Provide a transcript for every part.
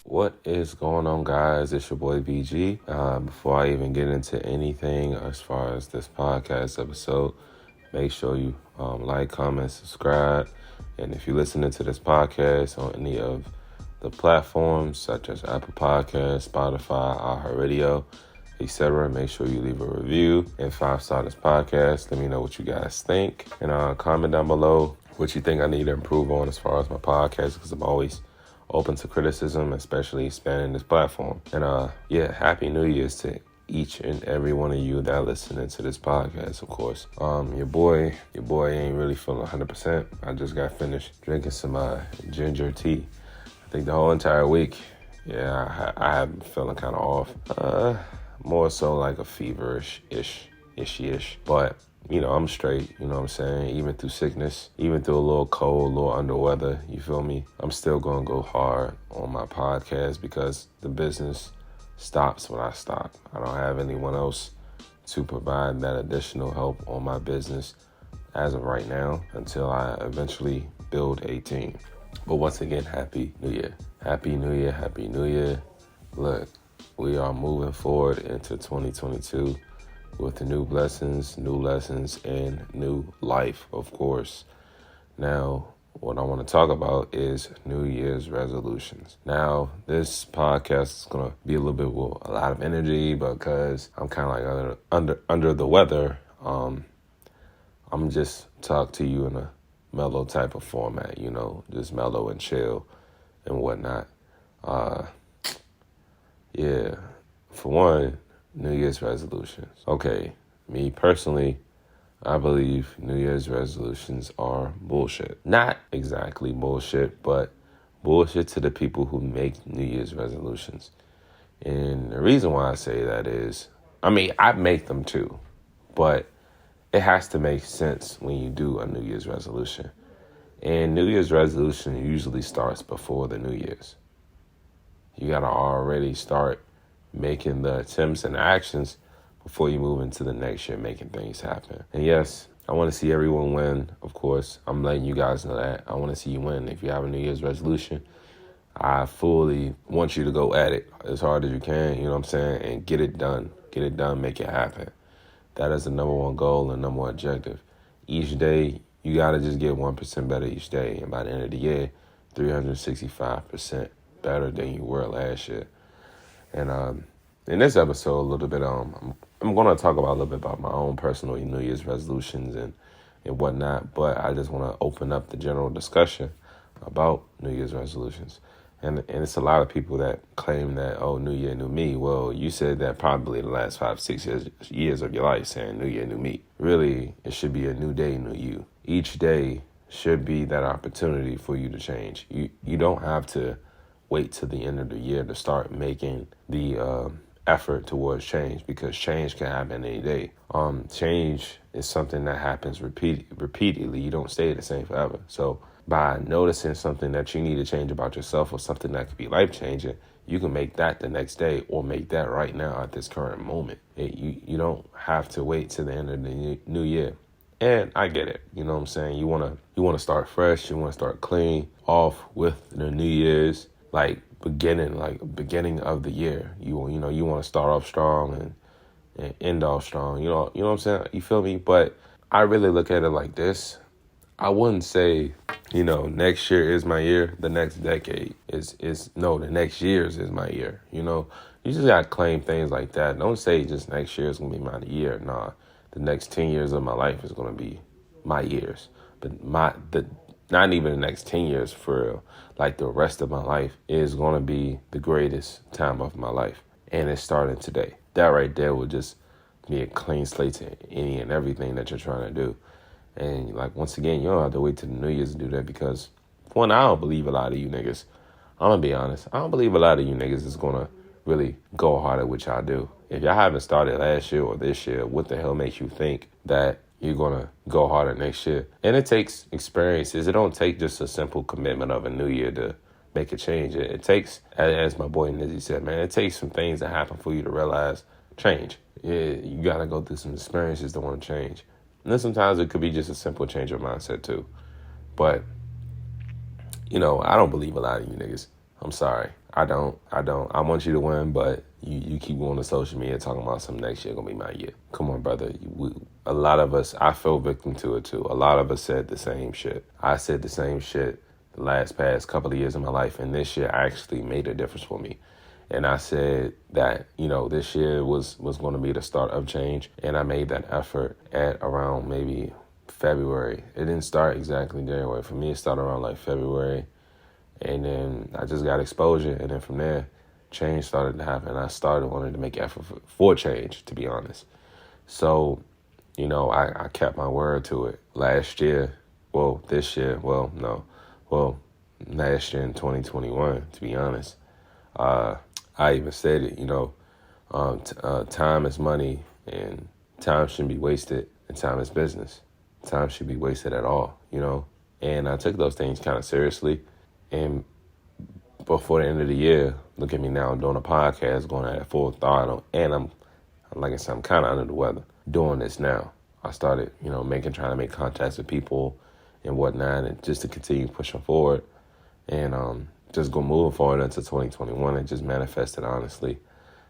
What is going on, guys? It's your boy BG. Before I even get into anything as far as this podcast episode, make sure you like, comment, subscribe. And if you're listening to this podcast on any of the platforms such as Apple Podcasts, Spotify, iHeartRadio, etc., make sure you leave a review and 5-star this podcast. Let me know what you guys think. And comment down below what you think I need to improve on as far as my podcast, because I'm always open to criticism, especially spanning this platform. And Happy New Year's to each and every one of you that are listening to this podcast, of course. Your boy ain't really feeling 100%. I just got finished drinking some ginger tea. I think the whole entire week, I have been feeling kind of off. More so like a feverish-ish. But I'm straight, you know what I'm saying? Even through sickness, even through a little cold, a little under weather, you feel me? I'm still going to go hard on my podcast because the business stops when I stop. I don't have anyone else to provide that additional help on my business as of right now until I eventually build a team. But once again, Happy New Year. Happy New Year, Happy New Year. Look, we are moving forward into 2022. with the new blessings, new lessons, and new life, of course. Now, what I want to talk about is New Year's resolutions. Now, this podcast is going to be a little bit with a lot of energy because I'm kind of like under the weather. I'm just talk to you in a mellow type of format, just mellow and chill and whatnot. For one, New Year's resolutions. Okay, me personally, I believe New Year's resolutions are bullshit. Not exactly bullshit, but bullshit to the people who make New Year's resolutions. And the reason why I say that is, I make them too, but it has to make sense when you do a New Year's resolution. And New Year's resolution usually starts before the New Year's. You got to already start making the attempts and actions before you move into the next year, making things happen. And yes, I want to see everyone win, of course. I'm letting you guys know that. I want to see you win. If you have a New Year's resolution, I fully want you to go at it as hard as you can, and get it done. Get it done, make it happen. That is the number one goal and number one objective. Each day, you got to just get 1% better each day. And by the end of the year, 365% better than you were last year. And in this episode, a little bit, I'm going to talk about a little bit about my own personal New Year's resolutions and whatnot, but I just want to open up the general discussion about New Year's resolutions. And it's a lot of people that claim that, oh, New Year, new me. Well, you said that probably the last 5-6 years of your life saying New Year, new me. Really, it should be a new day, new you. Each day should be that opportunity for you to change. You don't have to wait till the end of the year to start making the effort towards change, because change can happen any day. Change is something that happens repeatedly. You don't stay the same forever. So by noticing something that you need to change about yourself or something that could be life-changing, you can make that the next day or make that right now at this current moment. You don't have to wait till the end of the new year. And I get it. You know what I'm saying? You want to start fresh. You want to start clean off with the New Year's. Beginning of the year. You want to start off strong and end off strong. You know what I'm saying? You feel me? But I really look at it like this. I wouldn't say, next year is my year. The next decade the next year's is my year. You just got to claim things like that. Don't say just next year is going to be my year. Nah, the next 10 years of my life is going to be my years. But not even the next 10 years for real. Like the rest of my life is going to be the greatest time of my life. And it's starting today. That right there will just be a clean slate to any and everything that you're trying to do. And once again, you don't have to wait till the New Year's to do that, because one, I don't believe a lot of you niggas. I'm going to be honest. I don't believe a lot of you niggas is going to really go hard at what y'all do. If y'all haven't started last year or this year, what the hell makes you think that you're going to go harder next year? And it takes experiences. It don't take just a simple commitment of a new year to make a change. It takes, as my boy Nizzy said, man, it takes some things to happen for you to realize change. You got to go through some experiences to want to change. And then sometimes it could be just a simple change of mindset too. But, I don't believe a lot of you niggas. I'm sorry. I don't. I want you to win, but you keep going to social media talking about some next year gonna be my year. Come on, brother. A lot of us, I fell victim to it too. A lot of us said the same shit. I said the same shit the past couple of years of my life, and this year actually made a difference for me. And I said that, this year was going to be the start of change. And I made that effort at around maybe February. It didn't start exactly January. For me, it started around like February. And then I just got exposure. And then from there, change started to happen. I started wanting to make effort for change, to be honest. So, I kept my word to it. Last year, last year in 2021, to be honest. I even said it, time is money and time shouldn't be wasted and time is business. Time should be wasted at all, And I took those things kind of seriously. And before the end of the year, look at me now, I'm doing a podcast, going at full throttle. And like I said, I'm kind of under the weather doing this now. I started, trying to make contacts with people and whatnot, and just to continue pushing forward. And just go moving forward into 2021 and just manifested, honestly,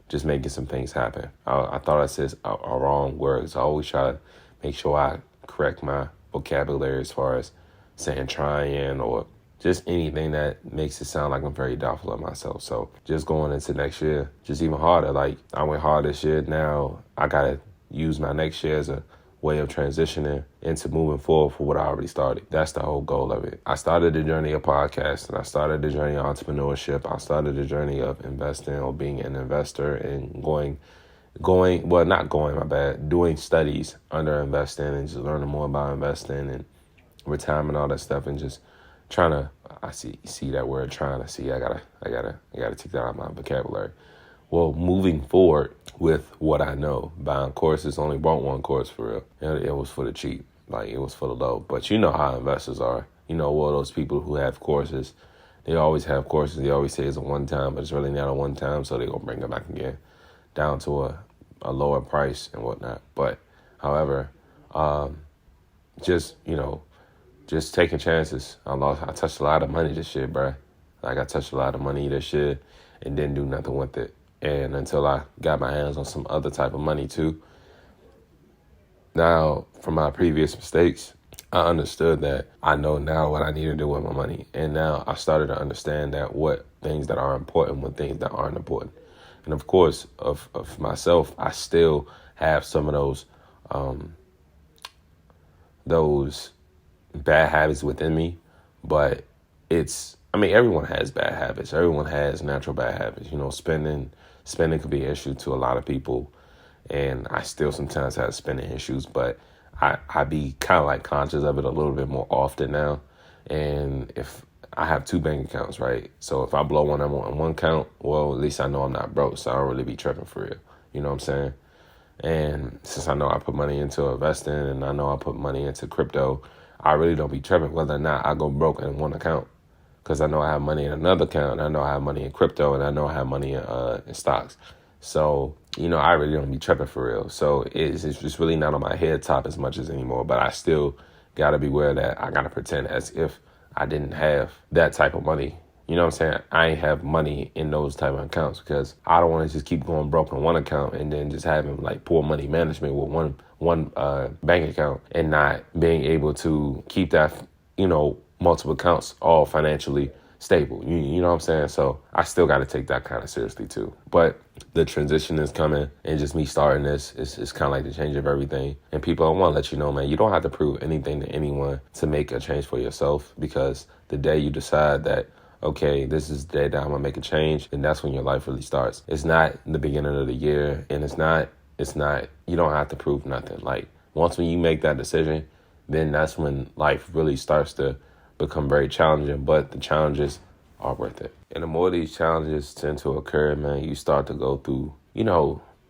just making some things happen. I thought I said a wrong words. I always try to make sure I correct my vocabulary as far as saying trying or just anything that makes it sound like I'm very doubtful of myself. So just going into next year, just even harder. Like I went hard this year. Now I got to use my next year as a way of transitioning into moving forward for what I already started. That's the whole goal of it. I started the journey of podcasting. I started the journey of entrepreneurship. I started the journey of investing or being an investor and doing studies under investing and just learning more about investing and retirement, all that stuff, and just trying to, I see that word trying to see, I gotta take that out of my vocabulary. Well, moving forward with what I know, buying courses, only bought one course for real. And it was for the cheap, like it was for the low. But you know how investors are. Those people who have courses, they always have courses. They always say it's a one time, but it's really not a one time. So they're going to bring it back again down to a lower price and whatnot. But however, just taking chances. I touched a lot of money this year, bruh. Like I touched a lot of money this year and didn't do nothing with it. And until I got my hands on some other type of money too. Now, from my previous mistakes, I understood that I know now what I need to do with my money. And now I started to understand that what things that are important, what things that aren't important. And of course, of myself, I still have some of those bad habits within me, but everyone has bad habits. Everyone has natural bad habits. Spending could be an issue to a lot of people, and I still sometimes have spending issues, but I be kind of like conscious of it a little bit more often now. And if I have 2 bank accounts, right? So if I blow one on one account, well, at least I know I'm not broke, so I don't really be tripping for real. You know what I'm saying? And since I know I put money into investing and I know I put money into crypto, I really don't be tripping whether or not I go broke in one account. Because I know I have money in another account, I know I have money in crypto, and I know I have money in stocks. So, I really don't be tripping for real. So it's just really not on my head top as much as anymore. But I still got to be aware that I got to pretend as if I didn't have that type of money. You know what I'm saying? I ain't have money in those type of accounts because I don't want to just keep going broke on one account and then just having like poor money management with one bank account and not being able to keep that, multiple accounts all financially stable. You know what I'm saying? So I still got to take that kind of seriously too. But the transition is coming, and just me starting this is kind of like the change of everything. And people, I want to let you know, man, you don't have to prove anything to anyone to make a change for yourself, because the day you decide that, okay, this is the day that I'm going to make a change, and that's when your life really starts. It's not the beginning of the year, and it's not, you don't have to prove nothing. Like, once when you make that decision, then that's when life really starts to become very challenging, but the challenges are worth it. And the more these challenges tend to occur, man, you start to go through,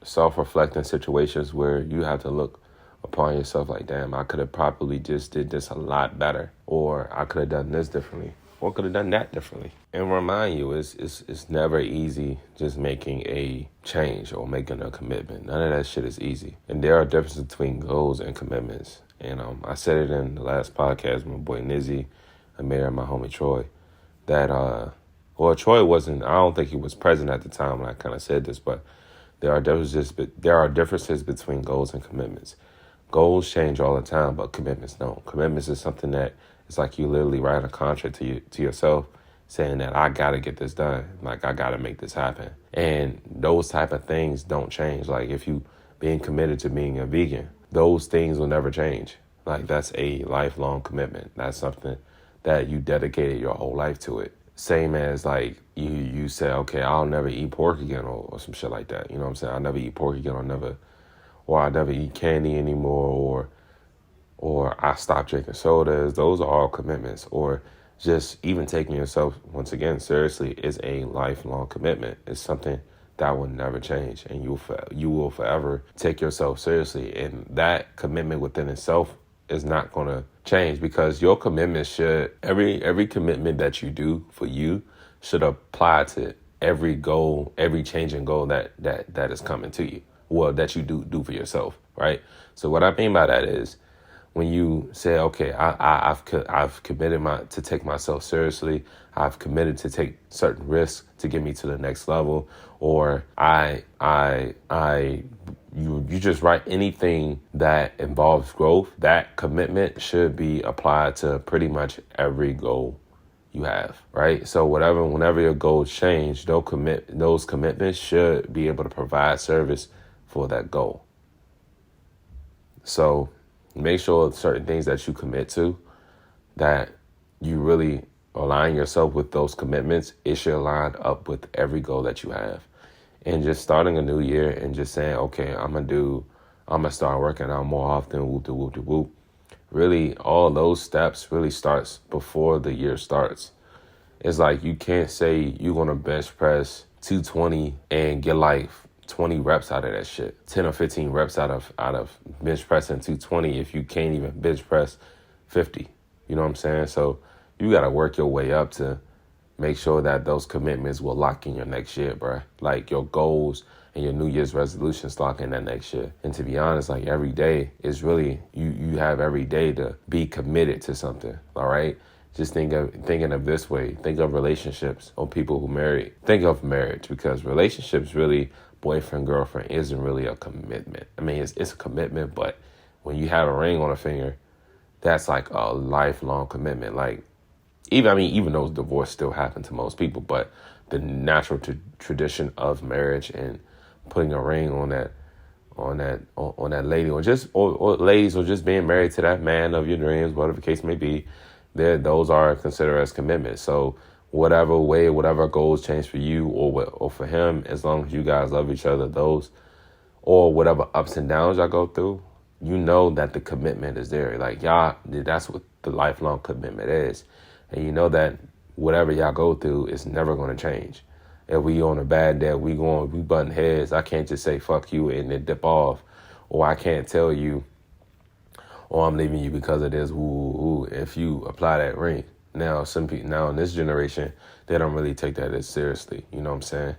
self-reflecting situations where you have to look upon yourself like, damn, I could have probably just did this a lot better, or I could have done this differently, or could have done that differently. And remind you, it's never easy just making a change or making a commitment. None of that shit is easy. And there are differences between goals and commitments. And I said it in the last podcast with my boy Nizzy, I married my homie Troy, that Well, Troy wasn't. I don't think he was present at the time when I kind of said this, but there are differences between goals and commitments. Goals change all the time, but commitments don't. Commitments is something that it's like you literally write a contract to yourself, saying that I gotta get this done. Like I gotta make this happen. And those type of things don't change. Like if you being committed to being a vegan, those things will never change. Like that's a lifelong commitment. That's something that you dedicated your whole life to it. Same as like you say, okay, I'll never eat pork again or some shit like that. You know what I'm saying? I'll never eat pork again I'll never eat candy anymore or I stop drinking sodas. Those are all commitments. Or just even taking yourself once again seriously is a lifelong commitment. It's something that will never change, and you will forever take yourself seriously. And that commitment within itself is not going to change, because your commitment should every commitment that you do for you should apply to every goal, every changing goal that is coming to you. Well, that you do for yourself, right? So what I mean by that is when you say, okay, I've committed to take myself seriously. I've committed to take certain risks to get me to the next level, or you just write anything that involves growth. That commitment should be applied to pretty much every goal you have, right? So whenever your goals change, those commitments should be able to provide service for that goal. So make sure certain things that you commit to, that you really align yourself with those commitments. It should align up with every goal that you have. And just starting a new year and just saying, okay, I'm gonna start working out more often, whoop de whoop de whoop. Really, all those steps really starts before the year starts. It's like you can't say you're gonna bench press 220 and get like 20 reps out of that shit, 10 or 15 reps out of bench pressing 220 if you can't even bench press 50. You know what I'm saying? So you got to work your way up to make sure that those commitments will lock in your next year, bro. Like your goals and your New Year's resolutions lock in that next year. And to be honest, like every day is really, you have every day to be committed to something, all right? Just thinking of this way. Think of relationships or people who marry. Think of marriage, because relationships really, boyfriend, girlfriend, isn't really a commitment. I mean, it's a commitment, but when you have a ring on a finger, that's like a lifelong commitment. Like, even though divorce still happens to most people, but the natural tradition of marriage and putting a ring on that lady, or ladies, or just being married to that man of your dreams, whatever the case may be, those are considered as commitments. So whatever goals change for you or for him, as long as you guys love each other, those, or whatever ups and downs y'all go through, you know that the commitment is there. Like y'all, that's what the lifelong commitment is. And you know that whatever y'all go through is never going to change. If we on a bad day, we button heads, I can't just say fuck you and then dip off. Or I can't tell you, oh, I'm leaving you because of this, if you apply that ring. Now, some people now in this generation, they don't really take that as seriously. You know what I'm saying?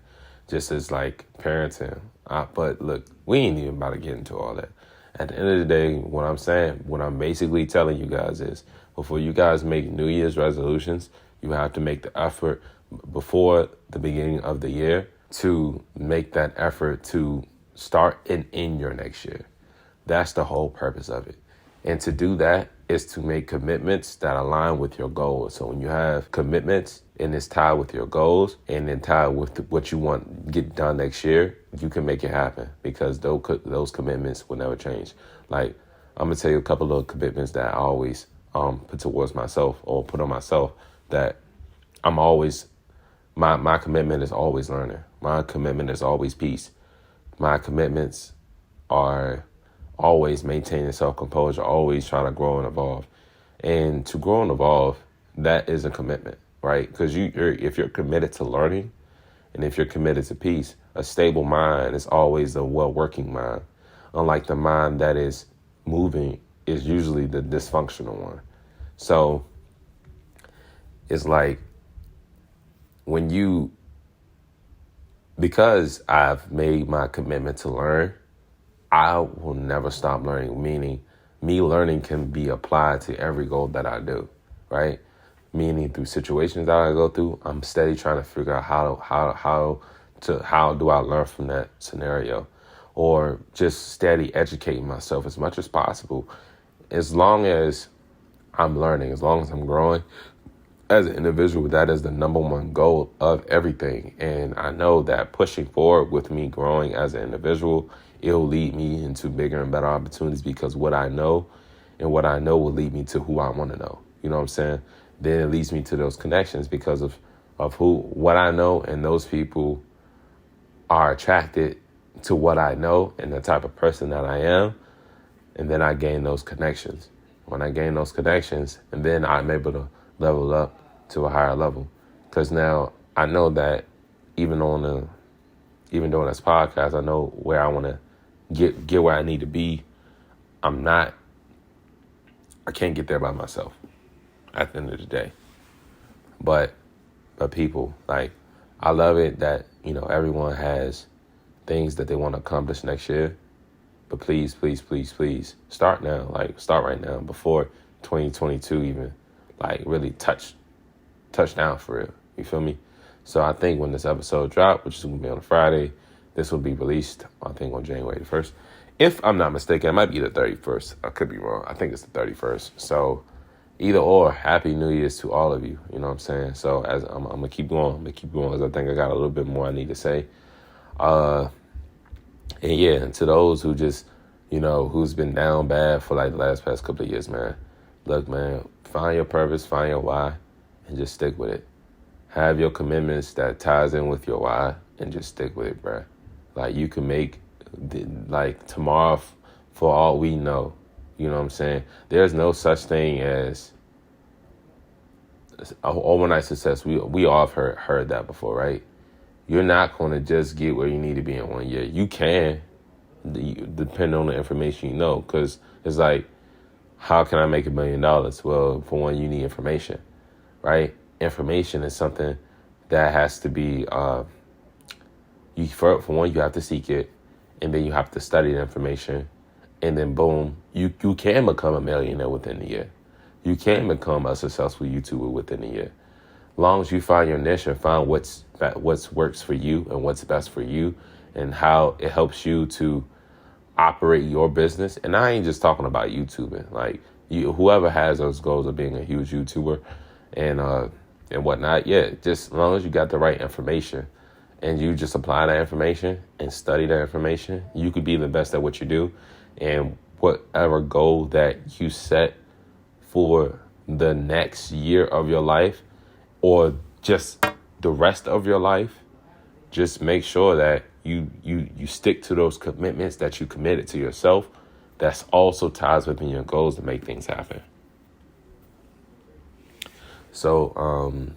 Just as like parenting. But look, we ain't even about to get into all that. At the end of the day, what I'm basically telling you guys is, before you guys make New Year's resolutions, you have to make the effort before the beginning of the year to make that effort to start in your next year. That's the whole purpose of it. And to do that is to make commitments that align with your goals. So when you have commitments and it's tied with your goals and then tied with what you want to get done next year, you can make it happen, because those commitments will never change. Like, I'm going to tell you a couple of commitments that I always put towards myself, or put on myself, that I'm always, my commitment is always learning. My commitment is always peace. My commitments are always maintaining self-composure, always trying to grow and evolve. And to grow and evolve, that is a commitment, right? Because if you're committed to learning, and if you're committed to peace, a stable mind is always a well-working mind. Unlike the mind that is moving is usually the dysfunctional one. So it's like because I've made my commitment to learn, I will never stop learning, meaning me learning can be applied to every goal that I do, right? meaning through situations that I go through, I'm steady trying to figure out how do I learn from that scenario, or just steady educating myself as much as possible. As long as I'm learning, as long as I'm growing as an individual, that is the number one goal of everything. And I know that pushing forward with me growing as an individual, it'll lead me into bigger and better opportunities, because what I know will lead me to who I want to know. You know what I'm saying? Then it leads me to those connections because of what I know, and those people are attracted to what I know and the type of person that I am. And then I gain those connections. When I gain those connections, and then I'm able to level up to a higher level. Because now I know that even doing this podcast, I know where I want to get where I need to be. I can't get there by myself at the end of the day. But people, like, I love it that, everyone has things that they want to accomplish next year. But please, please, please, please start now. Like, start right now before 2022 even, like, really touch down for real. You feel me? So I think when this episode drops, which is going to be on a Friday, this will be released, I think, on January the 1st. If I'm not mistaken, it might be the 31st. I could be wrong. I think it's the 31st. So either or, Happy New Year's to all of you. You know what I'm saying? So as I'm going to keep going. Because I think I got a little bit more I need to say. And yeah, and to those who just, who's been down bad for like the past couple of years, man. Look, man, find your purpose, find your why, and just stick with it. Have your commitments that ties in with your why, and just stick with it, bruh. Like, you can make, tomorrow, for all we know. You know what I'm saying? There's no such thing as overnight success. We all have heard that before, right? You're not going to just get where you need to be in 1 year. You can, depending on the information you know, because it's like, how can I make $1 million? Well, for one, you need information, right? Information is something that has to be, for one, you have to seek it, and then you have to study the information, and then boom, you can become a millionaire within a year. You can become a successful YouTuber within a year. As long as you find your niche and find what's works for you and what's best for you, and how it helps you to operate your business. And I ain't just talking about YouTubing. Like, whoever has those goals of being a huge YouTuber and whatnot, yeah, just as long as you got the right information and you just apply that information and study that information, you could be the best at what you do. And whatever goal that you set for the next year of your life, or just the rest of your life, just make sure that you stick to those commitments that you committed to yourself. That's also ties within your goals to make things happen. So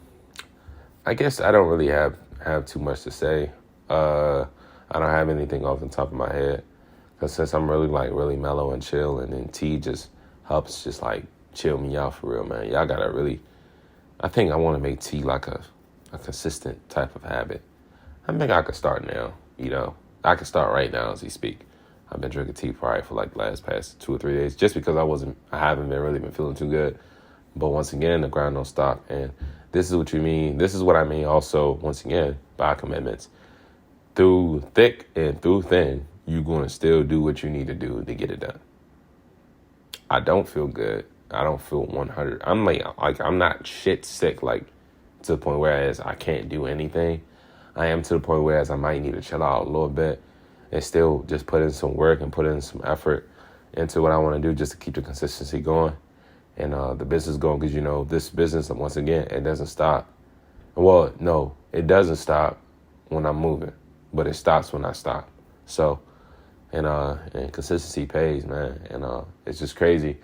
I guess I don't really have too much to say. I don't have anything off the top of my head, because since I'm really mellow and chill, and then tea just helps just like chill me out for real, man. Y'all gotta really, I think I want to make tea like a consistent type of habit. I think I could start now, I could start right now as we speak. I've been drinking tea probably for like the past 2 or 3 days, just because I haven't really been feeling too good. But once again, the grind don't stop. And this is what you mean. This is what I mean also, once again, by commitments. Through thick and through thin, you're going to still do what you need to do to get it done. I don't feel good. I don't feel 100. I'm like I'm not shit sick, like to the point where I can't do anything. I am to the point where I might need to chill out a little bit and still just put in some work and put in some effort into what I want to do, just to keep the consistency going and the business going. Because, this business, once again, it doesn't stop. Well, no, it doesn't stop when I'm moving, but it stops when I stop. So, and consistency pays, man. And it's just crazy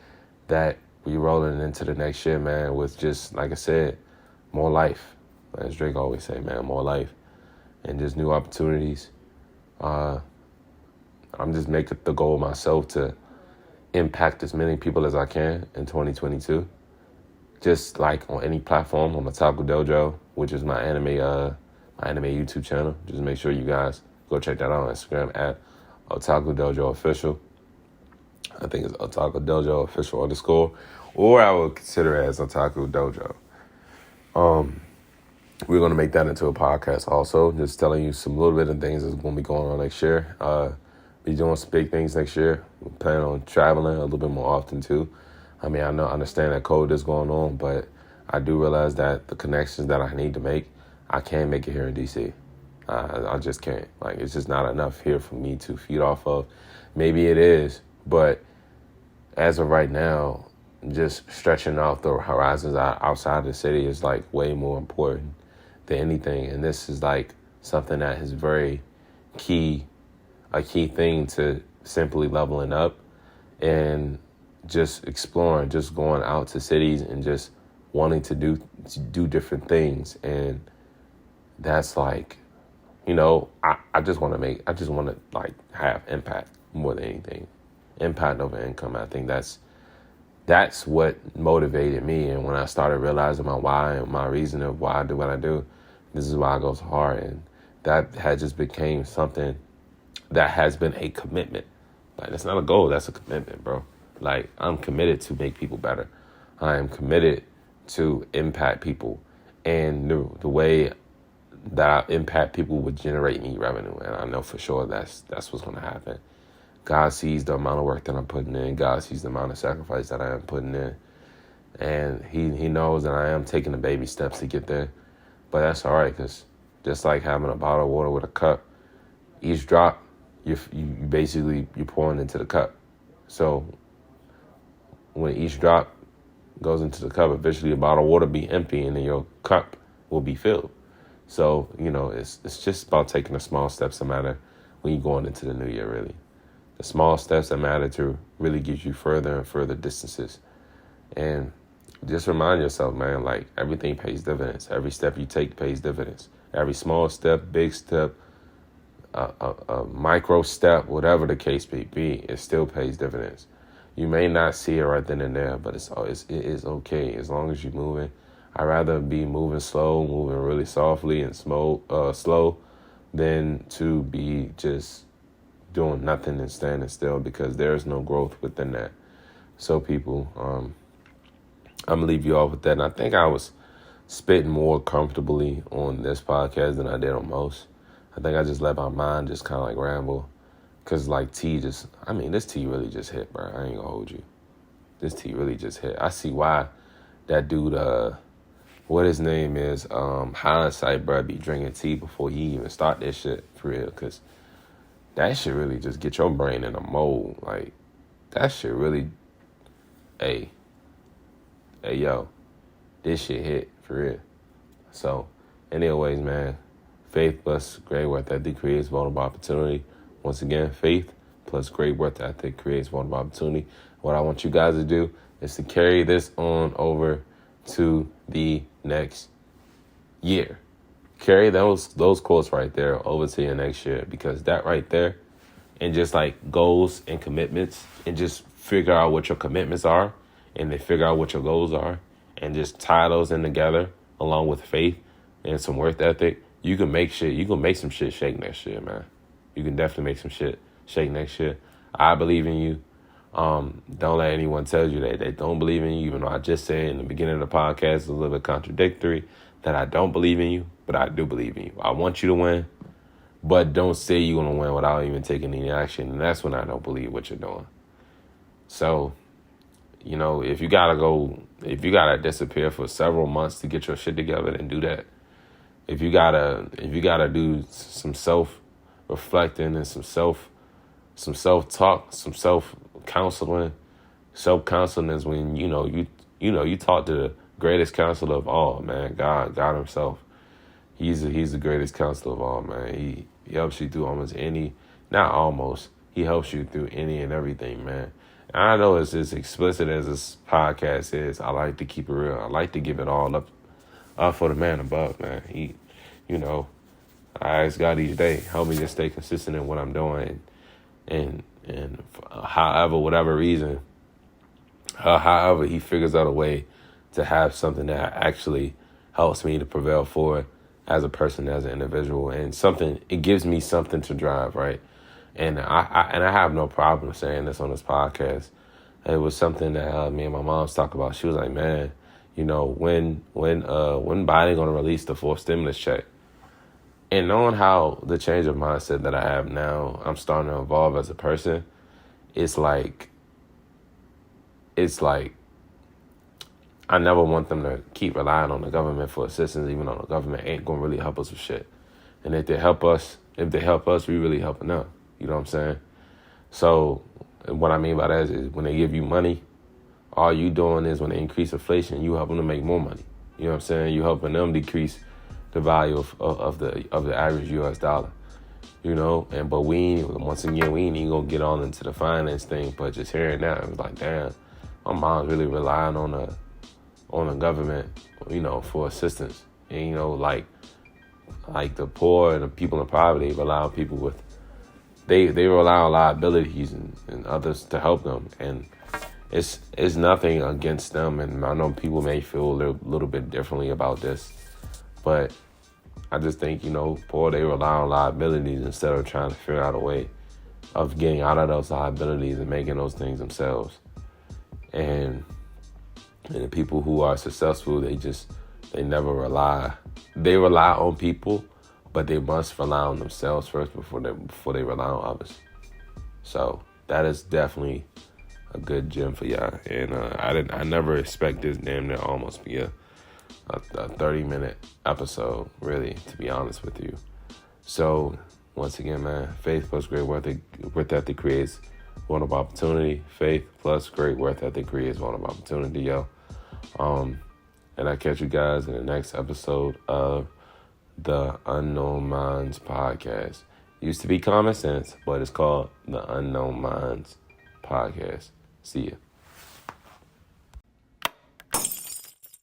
that we rolling into the next year, man, with just, like I said, more life. As Drake always say, man, more life. And just new opportunities. I'm just making the goal myself to impact as many people as I can in 2022. Just like on any platform, on Untitled Dojo, which is my anime YouTube channel. Just make sure you guys go check that out on Instagram at Untitled Dojo Official. I think it's Untitled Dojo Official _, or I would consider it as Untitled Dojo. We're going to make that into a podcast also, just telling you some little bit of things that's going to be going on next year. Be doing some big things next year. We're planning on traveling a little bit more often too. I mean, I understand that COVID is going on, but I do realize that the connections that I need to make, I can't make it here in D.C. I just can't. Like, it's just not enough here for me to feed off of. Maybe it is, but as of right now, just stretching out the horizons outside the city is like way more important than anything. And this is like something that is very a key thing to simply leveling up and just exploring, just going out to cities and just wanting to do different things. And that's like, I just want to like have impact more than anything. Impact over income. I think that's what motivated me. And when I started realizing my why and my reason of why I do what I do, this is why I go so hard. And that had just became something that has been a commitment. Like, that's not a goal, that's a commitment, bro. Like, I'm committed to make people better. I am committed to impact people. And the way that I impact people would generate me revenue. And I know for sure that's what's going to happen. God sees the amount of work that I'm putting in. God sees the amount of sacrifice that I am putting in. And he knows that I am taking the baby steps to get there. But that's all right, because just like having a bottle of water with a cup, each drop, you're pouring into the cup. So when each drop goes into the cup, eventually the bottle of water be empty and then your cup will be filled. So, it's just about taking the small steps that matter when you're going into the new year, really. The small steps that matter to really get you further and further distances. And just remind yourself, man, like, everything pays dividends. Every step you take pays dividends. Every small step, big step, a micro step, whatever the case may be, it still pays dividends. You may not see it right then and there, but it is okay as long as you're moving. I'd rather be moving slow, moving really softly and slow than to be just doing nothing and standing still, because there is no growth within that. So people, I'm going to leave you off with that. And I think I was spitting more comfortably on this podcast than I did on most. I think I just let my mind just kind of like ramble. Because like this tea really just hit, bro. I ain't going to hold you. This tea really just hit. I see why that dude, what his name is, Hindsight, bro, be drinking tea before he even start this shit, for real. Because that shit really just get your brain in a mold. Like, that shit really, hey, yo, this shit hit, for real. So, anyways, man, faith plus great work ethic creates vulnerable opportunity. Once again, faith plus great work ethic creates vulnerable opportunity. What I want you guys to do is to carry this on over to the next year. Carry those quotes right there over to your next year, because that right there, and just like goals and commitments, and just figure out what your commitments are, and then figure out what your goals are, and just tie those in together along with faith and some work ethic. You can make some shit shake next year, man. You can definitely make some shit shake next year. I believe in you. Don't let anyone tell you that they don't believe in you, even though I just said in the beginning of the podcast, it's a little bit contradictory, that I don't believe in you, but I do believe in you. I want you to win, but don't say you're going to win without even taking any action. And that's when I don't believe what you're doing. So, if you got to disappear for several months to get your shit together, then do that. If you got to do some self-reflecting and some self-talk, some self-counseling. Self-counseling is when, you talk to the greatest counselor of all, man, God himself. He's the greatest counselor of all, man. He helps you through he helps you through any and everything, man. And I know it's as explicit as this podcast is. I like to keep it real. I like to give it all up for the man above, man. I ask God each day, help me to stay consistent in what I'm doing. And however he figures out a way to have something that actually helps me to prevail forward as a person, as an individual, and it gives me something to drive, right? And I have no problem saying this on this podcast. It was something that me and my mom talked about. She was like, man, When Biden gonna release the fourth stimulus check? And knowing how the change of mindset that I have now, I'm starting to evolve as a person. It's like I never want them to keep relying on the government for assistance, even though the government ain't gonna really help us with shit. And if they help us, we really helping them. You know what I'm saying? So what I mean by that is when they give you money, all you doing is when they increase inflation, you helping them make more money. You know what I'm saying? You helping them decrease the value of the average U.S. dollar. But once again, we ain't even gonna get all into the finance thing. But just hearing that, it was like, damn, my mom's really relying on the government, for assistance. And like the poor and the people in poverty rely on people with they rely on liabilities and others to help them. And it's nothing against them. And I know people may feel a little bit differently about this, but I just think, poor, they rely on liabilities instead of trying to figure out a way of getting out of those liabilities and making those things themselves. And the people who are successful, they never rely. They rely on people, but they must rely on themselves first before they rely on others. So that is definitely a good gem for y'all. And I never expect this damn near almost be a 30-minute episode, really, to be honest with you. So once again, man, faith plus great work ethic creates one of opportunity. Faith plus great work ethic creates one of opportunity, yo. And I catch you guys in the next episode of the Unknown Minds podcast. Used to be Common Sense, but it's called the Unknown Minds podcast. See ya.